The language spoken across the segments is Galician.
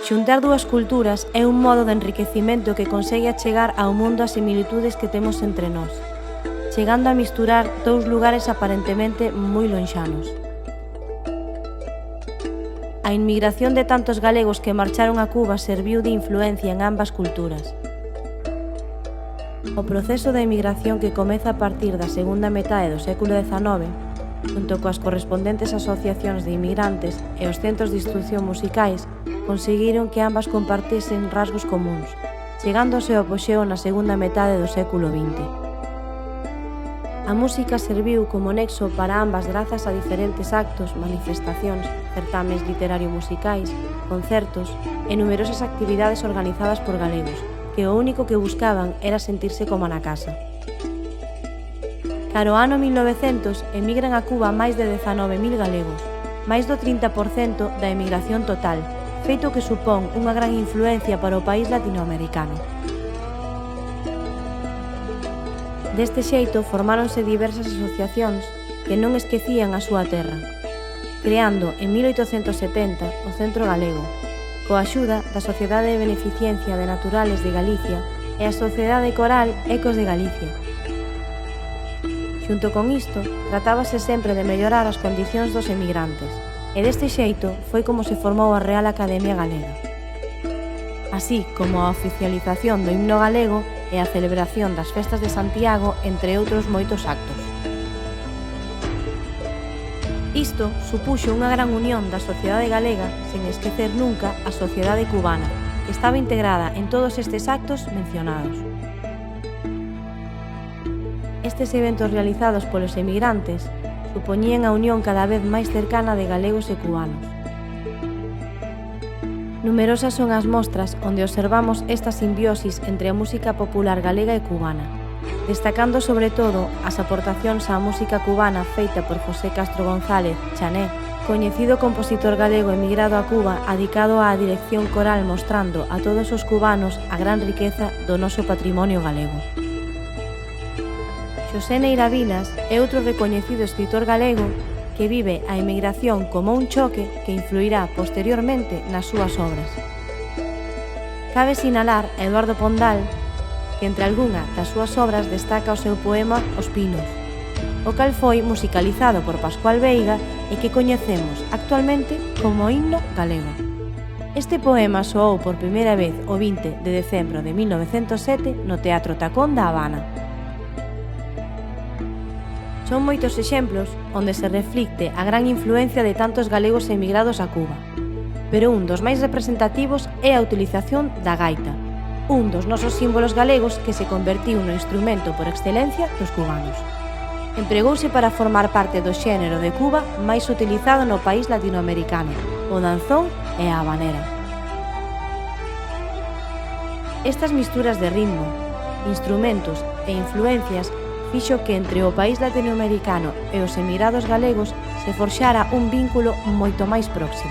Xuntar dúas culturas é un modo de enriquecimento que consegue achegar ao mundo as similitudes que temos entre nós, chegando a misturar dous lugares aparentemente moi lonxanos. A inmigración de tantos galegos que marcharon a Cuba serviu de influencia en ambas culturas. O proceso de emigración que comeza a partir da segunda metade do século XIX, junto coas correspondentes asociacións de inmigrantes e os centros de instrucción musicais, conseguiron que ambas compartisen rasgos comuns, chegando ao seu apoxeo na segunda metade do século XX. A música serviu como nexo para ambas grazas a diferentes actos, manifestacións, certames literario-musicais, concertos e numerosas actividades organizadas por galegos, que o único que buscaban era sentirse como na casa. Cara ao ano 1900, emigran a Cuba máis de 19.000 galegos, máis do 30% da emigración total, feito que supón unha gran influencia para o país latinoamericano. Deste xeito, formáronse diversas asociacións que non esquecían a súa terra, creando en 1870 o Centro Galego, coa axuda da Sociedade de Beneficencia de Naturales de Galicia e a Sociedade Coral Ecos de Galicia. Xunto con isto, tratábase sempre de mellorar as condicións dos emigrantes, e deste xeito foi como se formou a Real Academia Galega, así como a oficialización do himno galego e a celebración das festas de Santiago, entre outros moitos actos. Isto supuxo unha gran unión da sociedade galega, sen esquecer nunca a sociedade cubana, que estaba integrada en todos estes actos mencionados. Estes eventos realizados polos emigrantes supoñían a unión cada vez máis cercana de galegos e cubanos. Numerosas son as mostras onde observamos esta simbiosis entre a música popular galega e cubana, destacando sobre todo as aportacións á música cubana feita por José Castro González, Chané, coñecido compositor galego emigrado a Cuba adicado á dirección coral mostrando a todos os cubanos a gran riqueza do noso patrimonio galego. Xosé Neira Vilas é outro recoñecido escritor galego que vive a emigración como un choque que influirá posteriormente nas súas obras. Cabe sinalar a Eduardo Pondal, que entre algunha das súas obras destaca o seu poema Os Pinos, o cal foi musicalizado por Pascual Veiga e que coñecemos actualmente como himno galego. Este poema soou por primeira vez o 20 de decembro de 1907 no Teatro Tacón da Habana. Son moitos exemplos onde se reflicte a gran influencia de tantos galegos emigrados a Cuba, pero un dos máis representativos é a utilización da gaita, un dos nosos símbolos galegos que se convertiu no instrumento por excelencia dos cubanos. Empregouse para formar parte do xénero de Cuba máis utilizado no país latinoamericano, o danzón e a habanera. Estas misturas de ritmo, instrumentos e influencias fixo que entre o país latinoamericano e os emigrados galegos se forxara un vínculo moito máis próximo.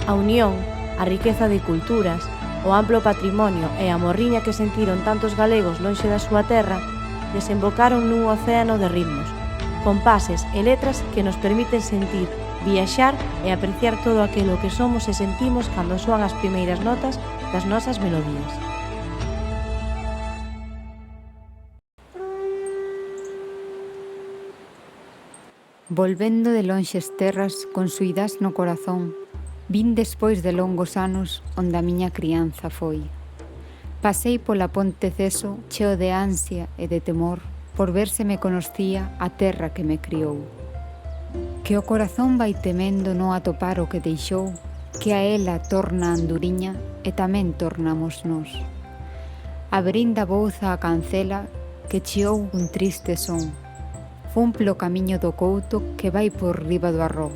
A unión, a riqueza de culturas, o amplo patrimonio e a morriña que sentiron tantos galegos lonxe da súa terra desembocaron nun océano de ritmos, compases e letras que nos permiten sentir, viaxar e apreciar todo aquilo que somos e sentimos cando soan as primeiras notas das nosas melodías. Volvendo de lonxes terras con suidás no corazón, vin despois de longos anos onde a miña crianza foi. Pasei pola ponte Ceso cheo de ansia e de temor por ver se me conocía a terra que me criou. Que o corazón vai temendo non atopar o que deixou, que a ela torna anduriña e tamén tornamos nós. Abrinda bouza a cancela que chiou un triste son. Fun polo camiño do couto que vai por riba do arro.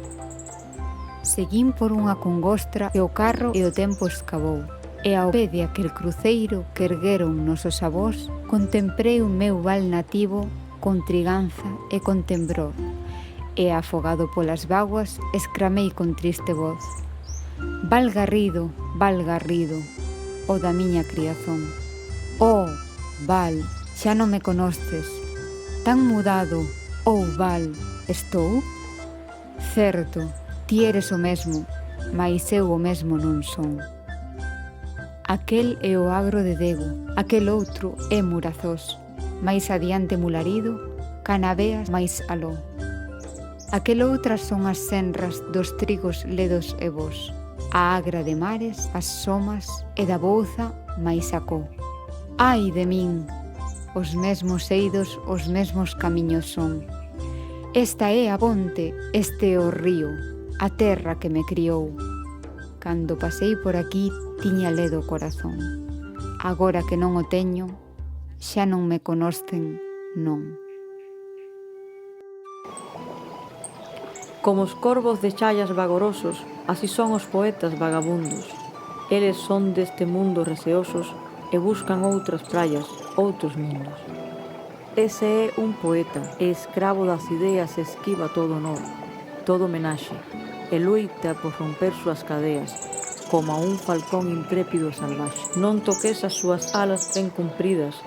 Seguín por unha congostra que o carro e o tempo escavou, e ao pé de aquel cruceiro que ergueron nosos avós, contemplei o meu val nativo con triganza e con temblor, e afogado polas vaguas exclamei con triste voz: Val Garrido, o da miña criazón. Oh, Val, xa non me conosces, tan mudado, oh Val, estou? Certo, ti eres o mesmo, mais eu o mesmo non son. Aquel é o agro de Dego, aquel outro é Murazós, máis adiante Mularido, Canaveas máis aló. Aquel outras son as senras dos trigos ledos e vos, a agra de mares, as somas e da Bouza máis acó. Ai de min! Os mesmos eidos, os mesmos camiños son. Esta é a ponte, este é o río, a terra que me criou. Cando pasei por aquí tiña ledo o corazón. Agora que non o teño, xa non me conocen, non. Como os corvos de chaias vagorosos, así son os poetas vagabundos. Eles son deste mundo receosos e buscan outras praias, outros mundos. Ese é un poeta, e escravo das ideas esquiva todo honor, todo homenaxe, e loita por romper súas cadeas, como a un falcón intrépido e salvaxe. Non toques as súas alas ben cumpridas,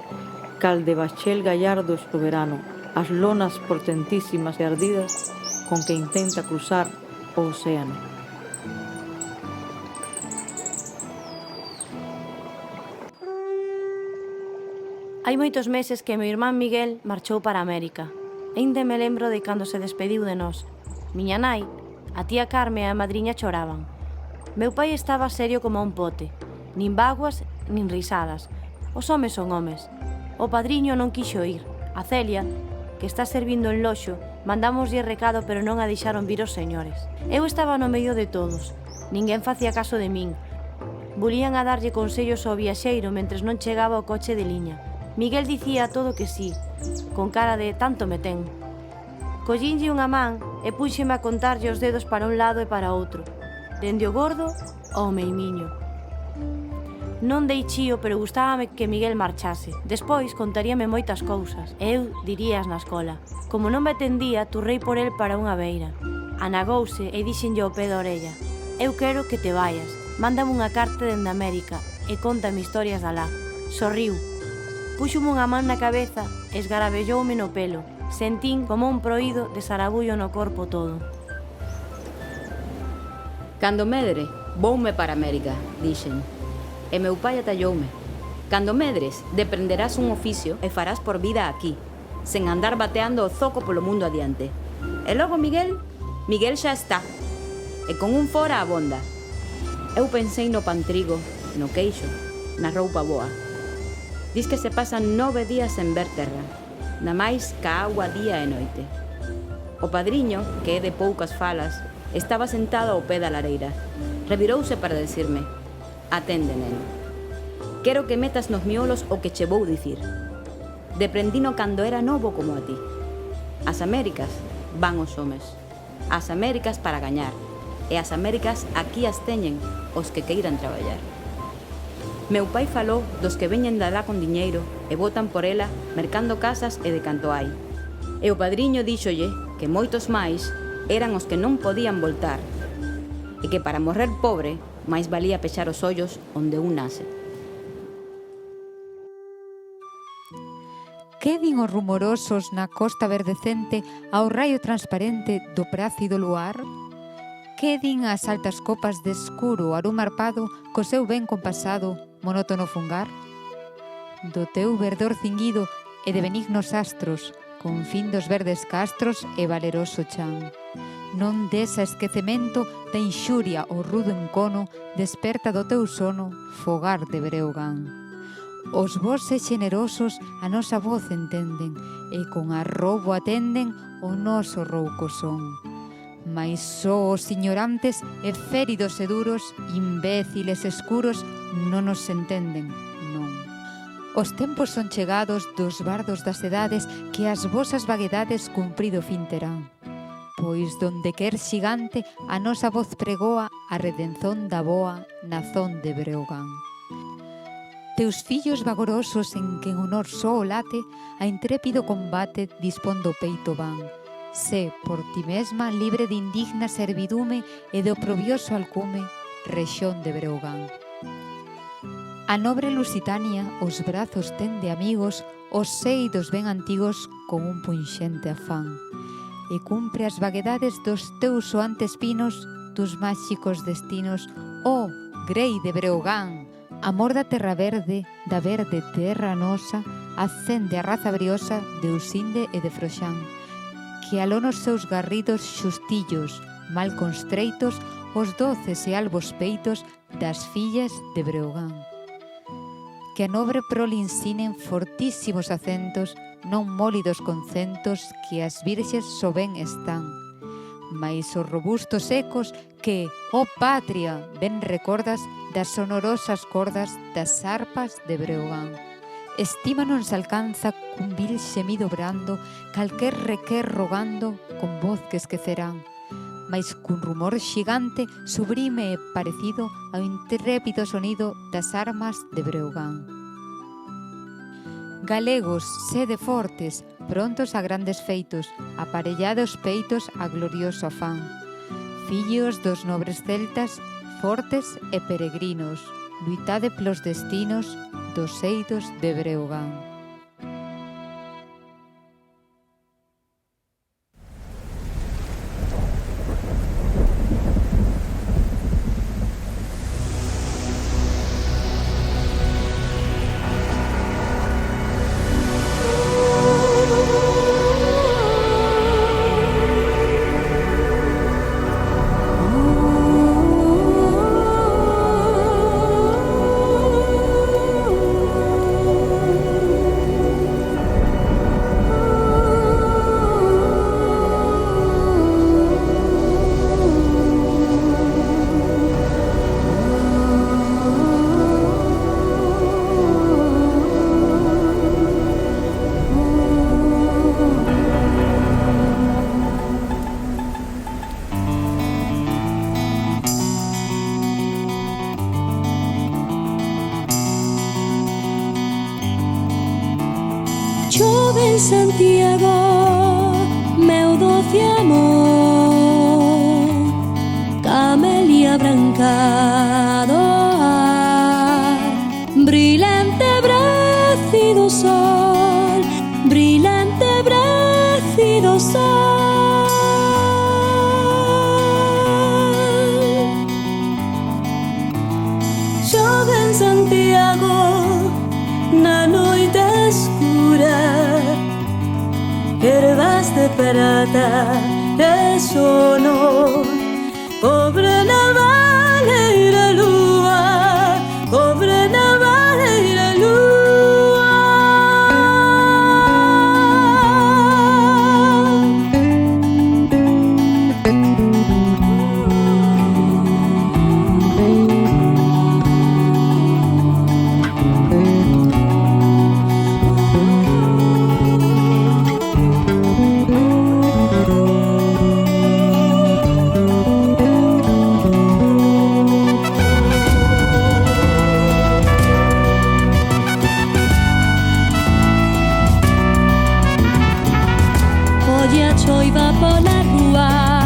cal de bachel gallardo e soberano, as lonas portentísimas e ardidas con que intenta cruzar o océano. Hai moitos meses que meu irmán Miguel marchou para América. Aínda me lembro de cando se despediu de nós. Miña nai, a tía Carme e a madriña choraban. Meu pai estaba serio como un pote. Nin vaguas, nin risadas. Os homes son homes. O padriño non quixo ir. A Celia, que está servindo en loxo, mandámoslle recado pero non a deixaron vir os señores. Eu estaba no medio de todos. Ninguén facía caso de min. Bulían a darlle consellos ao viaxeiro mentres non chegaba o coche de liña. Miguel dicía todo que sí, con cara de tanto me ten. Collínlle unha man e púxeme a contarlle os dedos para un lado e para outro, dende o gordo ao meimiño. Non dei chío, pero gustábame que Miguel marchase. Despois contaríame moitas cousas, e eu dirías na escola. Como non me atendía, turrei por el para unha beira. Anagouse e dixenlle ao pé da orella: eu quero que te vayas, mándame unha carta dende América e contame historias dalá. Sorriu. Púxome unha man na cabeza e esgarabelloume no pelo. Sentín como un proído de sarabullo no corpo todo. Cando medre, voume para América, dixen. E meu pai atalloume. Cando medres, deprenderás un oficio e farás por vida aquí, sen andar bateando o zoco polo mundo adiante. E logo Miguel xa está. E con un fora abonda. Eu pensei no pantrigo, no queixo, na roupa boa. Diz que se pasan 9 días sen ver terra, na máis ca agua día e noite. O padriño, que é de poucas falas, estaba sentado ao pé da lareira. Revirouse para decirme: atende, neno. Quero que metas nos miolos o que che vou dicir. Deprendino cando era novo como a ti. As Américas van os homes. As Américas para gañar. E as Américas aquí as teñen os que queiran traballar. Meu pai falou dos que veñen de alá con diñeiro e botan por ela mercando casas e de canto hai. E o padriño díxolle que moitos máis eran os que non podían voltar e que para morrer pobre máis valía pechar os ollos onde un nace. Que din os rumorosos na costa verdecente ao raio transparente do plácido luar? Que din as altas copas de escuro arume arpado co seu ben compasado monótono fungar? Do teu verdor cinguido e de benignos astros, con fin dos verdes castros e valeroso chan. Non des a esquecemento da inxuria o rudo encono, desperta do teu sono, fogar de Breogán. Os voces xenerosos a nosa voz entenden, e con arrobo atenden o noso rouco son. Mais só os ignorantes e féridos e duros, imbéciles escuros, non nos entenden, non. Os tempos son chegados dos bardos das edades que as vosas vaguedades cumprido fin terán. Pois donde quer xigante a nosa voz pregoa a redención da boa nazón de Breogán. Teus fillos vagorosos en que en honor só o late, a intrépido combate dispondo peito van. Sé por ti mesma libre de indigna servidume e de oprobioso alcume, rexión de Breogán. A nobre Lusitania os brazos ten de amigos, os seidos ben antigos con un punxente afán. E cumpre as vaguedades dos teus soantes pinos, tus máxicos destinos, oh, Grei de Breogán, amor da terra verde, da verde terra nosa, ascende a raza briosa de Usinde e de Froxán, que aló nos seus garridos xustillos, mal constreitos, os doces e albos peitos das fillas de Breogán. Que a nobre prole ensinen fortísimos acentos, non mólidos concentos que as virxes so ben están, mais os robustos ecos que, oh patria, ben recordas das sonorosas cordas das arpas de Breogán. Estima non se alcanza cun vil xemido brando, calquer requer rogando con voz que esquecerán, mais cun rumor xigante sublime e parecido ao intrépido sonido das armas de Breogán. Galegos, sede fortes, prontos a grandes feitos, aparellados peitos a glorioso afán. Fillos dos nobres celtas, fortes e peregrinos, luitade plos destinos dos eidos de Breogán. Chove en Santiago, meu doce amor, camelia branca do ar, brilante brazo do sol, brilante brazo do sol. Chove en Santiago, na noite escura, ervas de prata e sono, cobre na valeira lua, cobre na valeira lua. Choiva pola rúa,